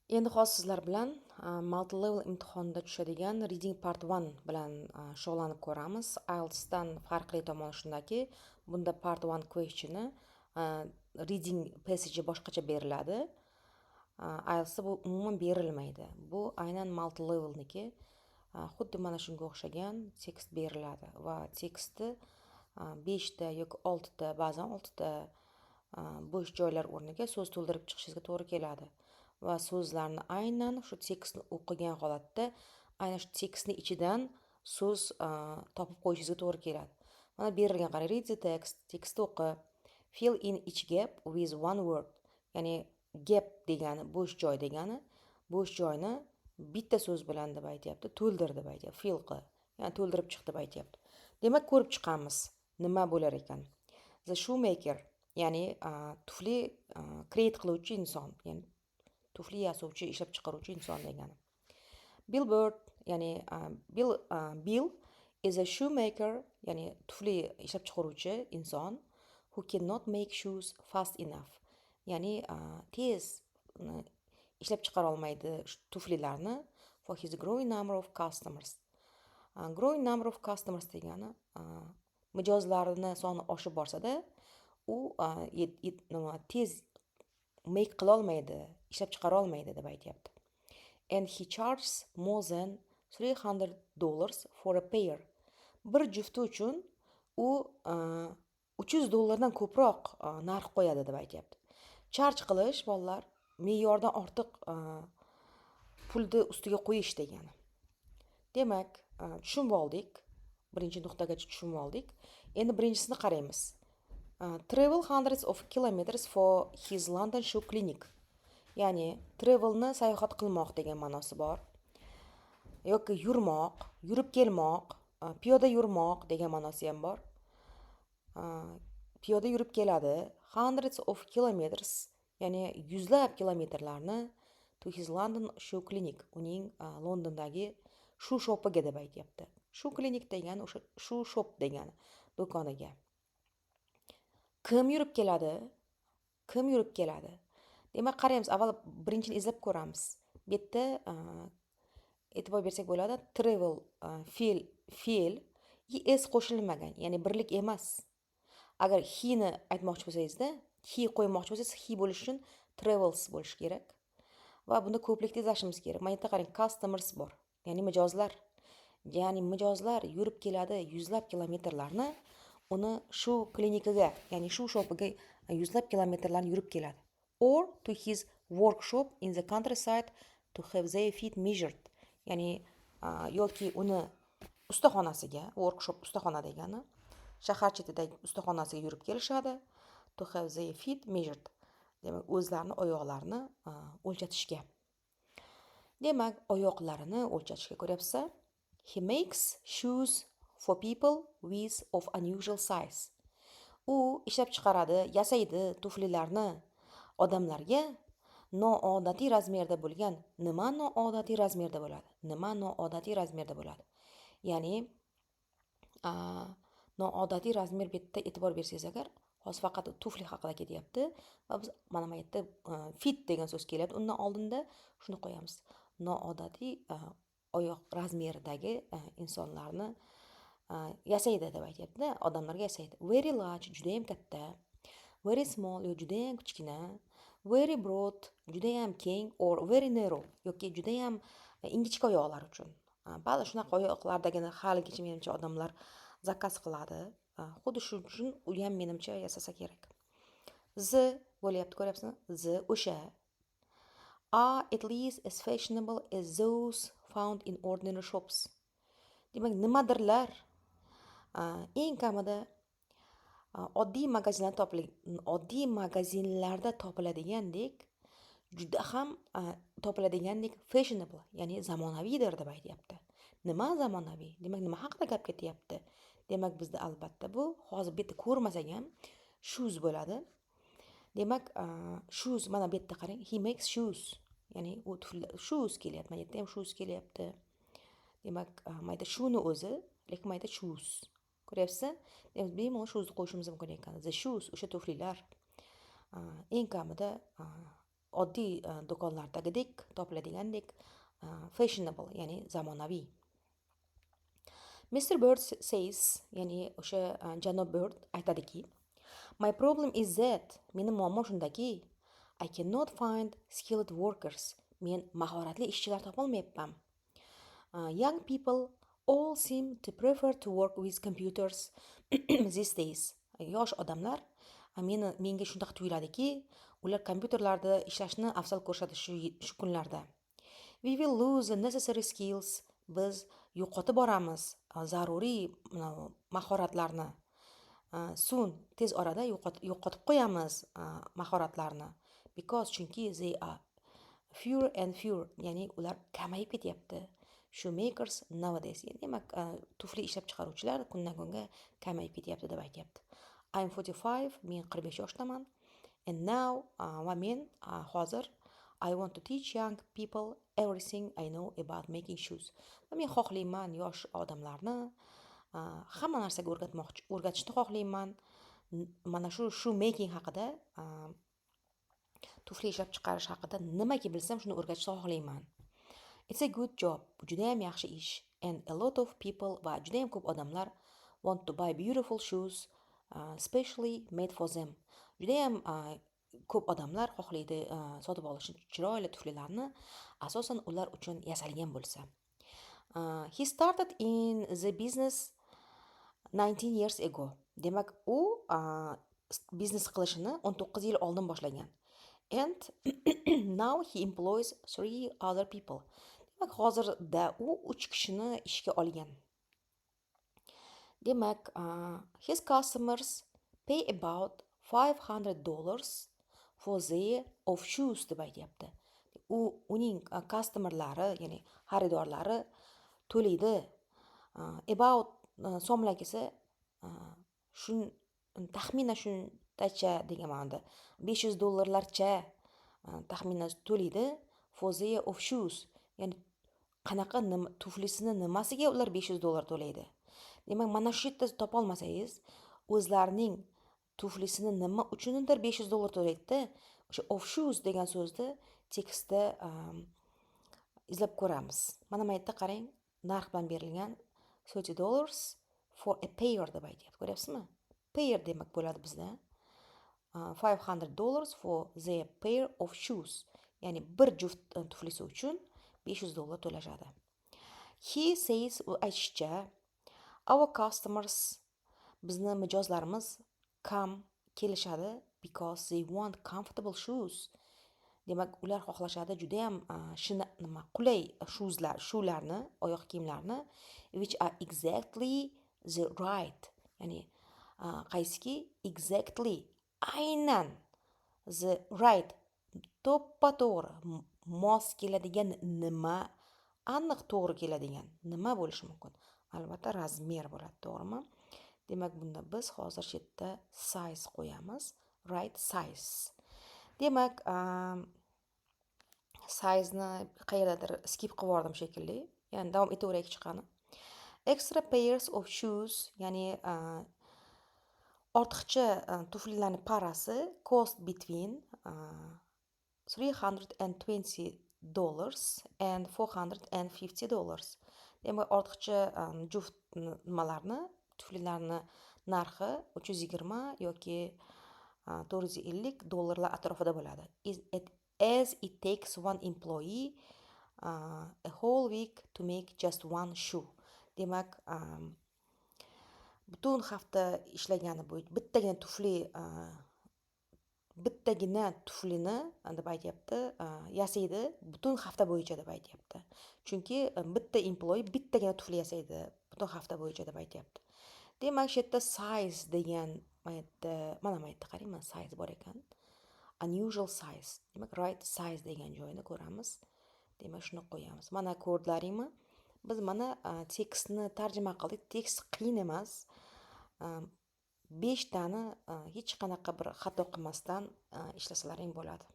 Endi hozir sizlar bilan multi-level imtihonda tushadigan Reading Part 1 bilan shug'ullanib ko'ramiz. IELTS'dan farqli tomoni shundaki, bunda Part 1 questioni reading passage boshqacha beriladi. IELTS'da bu umuman berilmaydi. Bu aynan multi-levelniki. Xuddi mana shunga o'xshagan tekst beriladi va tekstni 5 ta yoki 6 ta, ba'zan 6 ta bo'sh joylar o'rniga so'z to'ldirib chiqishingizga to'g'ri keladi. Va so'zlarni aynan shu tekstni o'qigan holatda aynan shu tekstni ichidan so'z topib qo'yishingizga to'g'ri keladi. Mana berilgan qarang, read the text, tekstni o'qi, fill in each gap with one word. Ya'ni gap degani bo'sh joy degani, bo'sh joyni bitta so'z bilan deb aytyapti, to'ldir deb aytyapti, fill qil. Ya'ni to'ldirib chiq deb aytyapti. Demak, ko'rib chiqamiz nima bo'lar ekan. The shoemaker, ya'ni tufli create qiluvchi inson, ya'ni tufli yasovchi, ishlab chiqaruvchi inson degani. Billboard, ya'ni Bill is a shoemaker, ya'ni tufli ishlab chiqaruvchi inson who cannot make shoes fast enough. Ya'ni tez ishlab chiqara olmaydi tuflilarni for his growing number of customers. Growing number of customers degani mijozlarini soni oshib borsada u tez make qila olmaydi, ishlab chiqara olmaydi deb aytyapti. And he charges more than $300 for a pair. Bir jufti uchun u $300 ko'proq narx qo'yadi deb aytyapti. Charge qilish, bolalar, me'yordan ortiq pulni ustiga qo'yish degani. Demak, tushunib oldik. Birinchi nuqtagacha tushunib oldik. Endi birinchisini qaraymiz. Travel hundreds of kilometers for his London shoe clinic. Ya'ni travelni sayohat qilmoq degan ma'nosi bor. Yoki yurmoq, yurib kelmoq, piyoda yurmoq degan ma'nosi ham bor. Piyoda yurib keladi, hundreds of kilometers, ya'ni yuzlab kilometrlarni to his London shoe clinic, uning Londondagi shu shopiga deb aytyapti. Shu klinik degani o'sha shu shop degani, do'koniga. Kim yurib keladi? Kim yurib keladi? Demak, qaraymiz, avval birinchini izlab ko'ramiz. Bu yerda e'tibor bersak bo'ladi, travel fe'l es qo'shilmagan, ya'ni birlik emas. Agar he ni aytmoqchi bo'lsangizda, he qo'ymoqchi bo'lsangiz, he bo'lish uchun travels bo'lishi kerak. Va bunda ko'plikni izlashimiz kerak. Mana yerda qarang, customers bor, ya'ni mijozlar. Ya'ni mijozlar yurib keladi yuzlab kilometrlarni, uni shu klinikaga, ya'ni shu shopiga yuzlab kilometrlarni yurib keladi. Or to his workshop in the countryside to have their feet measured. Ya'ni yoki uni ustaxonasiga, workshop ustaxona degani, shahar chetidagi ustaxonasiga yurib kelishadi. To have their feet measured. Demak, o'zlarini oyoqlarini o'lchatishga. Demak, oyoqlarini o'lchatishga, ko'ryapsiz? He makes shoes for people with of unusual size. U ishlab chiqaradi, yasaydi tuflilarni odamlarga noodatiy razmerda bo'lgan. Nima noodatiy razmerda bo'ladi? Nima noodatiy razmerda bo'ladi? Ya'ni noodatiy razmer betda e'tibor bersangiz agar, hozir faqat tufli haqida ketyapti va biz mana bu yerda fit degan so'z kelyapti. Undan oldinda shuni qo'yamiz. Noodatiy oyoq razmeridagi insonlarni yasaydi deb aytyapti-da, odamlarga yasaydi. Very large, juda ham katta. Very small, juda ham kichkina. Very broad, juda ham keng, or very narrow, yoki juda ham ingichka oyoqlar uchun. Ba'zi shunaqa oyoqlardagina haligacha menimcha odamlar zakaz qiladi. Xuddi shu uchun u ham menimcha yasasa kerak. The bo'lyapti, ko'ryapsizmi? The o'sha are at least as fashionable as those found in ordinary shops. Demak, nimadirlar eng kamida oddiy magazinlarda topiladigandek, juda ham topiladigandek fashionable, ya'ni zamonaviydir deb aytyapti. Nima zamonaviy? Demak, nima haqida gap ketyapti? Demak, bizda albatta bu hozir bu yerda ko'rmasak ham shoes bo'ladi. Demak, shoes, mana bu yerda qarang, he makes shoes. Ya'ni u shoes kelyapti. Mana yerda ham shoes kelyapti. Demak, mana yerda shuni o'zi, lekin mana yerda shoes. Ko'ryapsiz? Demak, bemalol shoesni qo'yishimiz mumkin ekan. The shoes, o'sha tuflilar eng kamida oddiy do'konlardagidek topiladigandek fashionable, ya'ni zamonaviy. Mr. Bird says, ya'ni o'sha janob Bird aytadiki, my problem is that, meni muammo shundaki, I cannot find skilled workers. Men mahoratli ishchilar topolmayapman. Young people all seem to prefer to work with computers these days. Yosh odamlar menga shunday tuyuladiki, ular kompyuterlarda ishlashni afzal ko'rishadi shu kunlarda. We will lose the necessary skills. Biz yo'qotib boramiz zaruriy mahoratlarni. Soon, tez orada yo'qotib qo'yamiz mahoratlarni. Because chunki they are fewer and fewer, ya'ni ular kamayib ketyapti. Shoemakers nowadays, demak tufli ishlab chiqaruvchilar kundan kunga kamayib ketyapti deb aytyapti. I'm 45, men 45 yoshdaman. And now, va men hozir I want to teach young people everything I know about making shoes. Va men xohlayman yosh odamlarni hamma narsaga o'rgatishni xohlayman. Mana shu shoemaking haqida, tufli ishlab chiqarish haqida nimaki bilsam shuni o'rgatishni xohlayman. It's a good job. Juda ham yaxshi ish. And a lot of people va juda ham ko'p odamlar want to buy beautiful shoes, specially made for them. Juda ham ko'p odamlar xohlaydi sotib olishni chiroyli tuflilarni, asosan ular uchun yasalgan bo'lsa. He started in the business 19 years ago. Demak, u biznes qilishini 19 yil oldin boshlagan. And now he employs 3 other people. Demak, hozirda u 3 kishini ishga olgan. Demak, his customers pay about $500 for their of shoes deb aytyapti. Uning customerlari, ya'ni xaridorlari to'laydi about so'mlagisi taxminan shundacha degan ma'noda $500 taxminan to'laydi for their of shoes, ya'ni qanaqa tuflisini nimasiga ular $500 to'laydi. Demak, mana shu yerda topolmasangiz, o'zlarining tuflisini nima uchundir $500 to'laydi. O'sha of shoes degan so'zni tekstda izlab ko'ramiz. Mana bu yerda qarang, narx bilan berilgan $30 for a pair deb aytyapti. Ko'ryapsizmi? Pair demak bo'ladi bizda. $500 for the pair of shoes. Ya'ni bir juft tuflisi uchun $500 to'lashadi. He says, aytishicha, our customers, bizni mijozlarimiz kelishadi because they want comfortable shoes. Demak, ular xohlashadi juda ham qulay shularni, oyoq kiyimlarni, which are exactly the right. Ya'ni qaysiki exactly, aynan the right, to'ppa-to'g'ri, mos keladigan nima, aniq to'g'ri keladigan nima bo'lishi mumkin? Albatta razmer bo'ladi, to'g'rimi? Demak, bunda biz hozir shu yerda size qo'yamiz, right size. Demak, size-ni qayerdadir skip qilib yubordim shekilli. Ya'ni davom etaveraylik chiqani. Extra pairs of shoes, ya'ni ortiqcha tuflilarning parasi cost between $320 and $450. Demak, ortiqcha juft nimalarni, tuflilarni narxi 320 yoki $450 atrofida bo'ladi. As it takes one employee a whole week to make just one shoe. Demak, butun hafta ishlagani bo'yicha bittagina tuflini deb aytyapti, yasaydi butun hafta bo'yicha deb aytyapti. Chunki bitta employee bittagina tufli yasaydi butun hafta bo'yicha deb aytyapti. Demak, shu yerda size degan mana bu yerda qarang, size bor ekan. Unusual size. Demak, right size degan joyini ko'ramiz. Demak, shuni qo'yamiz. Mana ko'rdlaringmi? Biz mana tekstni tarjima qildik. Tekst qiyin emas. 5 tani hech qanaqa bir xato qilmasdan ishlasalaring bo'ladi.